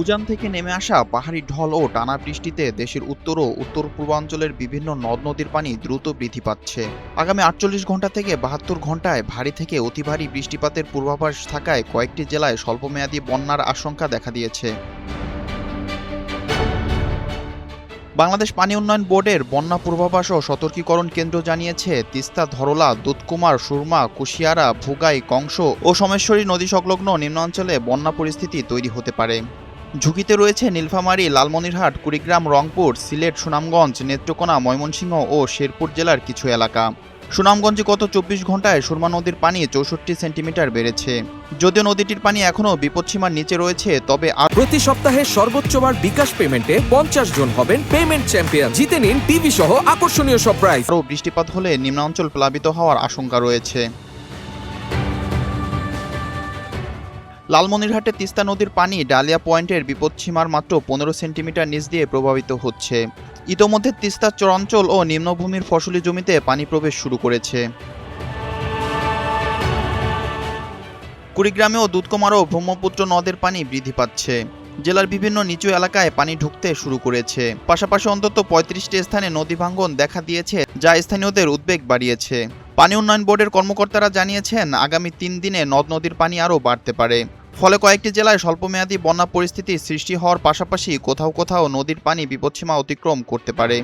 উজান থেকে নেমে আসা পাহাড়ি ঢল ও টানা বৃষ্টিতে দেশের উত্তর ও উত্তর পূর্বাঞ্চলের বিভিন্ন নদ নদীর পানি দ্রুত বৃদ্ধি পাচ্ছে। আগামী ৪৮ ঘন্টা থেকে ৭২ ঘন্টায় ভারী থেকে অতি ভারী বৃষ্টিপাতের পূর্বাভাস থাকায় কয়েকটি জেলায় স্বল্পমেয়াদী বন্যার আশঙ্কা দেখা দিয়েছে। বাংলাদেশ পানি উন্নয়ন বোর্ডের বন্যা পূর্বাভাস ও সতর্কীকরণ কেন্দ্র জানিয়েছে, তিস্তা, ধরলা, দুধকুমার, সুরমা, কুশিয়ারা, ভুগাই, কংস ও সোমেশ্বরী নদী সংলগ্ন নিম্নাঞ্চলে বন্যা পরিস্থিতি তৈরি হতে পারে। ঝুঁকিতে রয়েছে নীলফামারী, লালমনিরহাট, কুড়িগ্রাম, রংপুর, সিলেট, সুনামগঞ্জ, নেত্রকোনা, ময়মনসিংহ ও শেরপুর জেলার কিছু এলাকা। সুনামগঞ্জে গত ২৪ ঘন্টায় সুরমা নদীর পানি ৬৪ সেন্টিমিটার বেড়েছে। যদিও নদীটির পানি এখনও বিপদসীমার নিচে রয়েছে, তবে প্রতি সপ্তাহে সর্বোচ্চবার বিকাশ পেমেন্টে 50 জন হবেন পেমেন্ট চ্যাম্পিয়ন। জিতে নিন টিভি সহ আকর্ষণীয় সব প্রাইজ। আরও বৃষ্টিপাত হলে নিম্নাঞ্চল প্লাবিত হওয়ার আশঙ্কা রয়েছে। লালমনিরহাটে তিস্তা নদীর পানি ডালিয়া পয়েন্টের বিপদসীমার মাত্র ১৫ সেন্টিমিটার নিচ দিয়ে প্রভাবিত হচ্ছে। ইতোমধ্যে তিস্তার চরাঞ্চল ও নিম্নভূমির ফসলি জমিতে পানি প্রবেশ শুরু করেছে। কুড়িগ্রামে ও দুধকুমার ও ব্রহ্মপুত্র নদের পানি বৃদ্ধি পাচ্ছে। জেলার বিভিন্ন নিচু এলাকায় পানি ঢুকতে শুরু করেছে। পাশাপাশি অন্তত ৩৫টি স্থানে নদী ভাঙ্গন দেখা দিয়েছে, যা স্থানীয়দের উদ্বেগ বাড়িয়েছে। পানি উন্নয়ন বোর্ডের কর্মকর্তারা জানিয়েছেন, আগামী ৩ দিনে নদ নদীর পানি আরও বাড়তে পারে। ফলে কয়েকটি জেলায় স্বল্পমেয়াদী বন্যা পরিস্থিতি সৃষ্টি হওয়ার পাশাপাশি কোথাও কোথাও নদীর পানি বিপদসীমা অতিক্রম করতে পারে।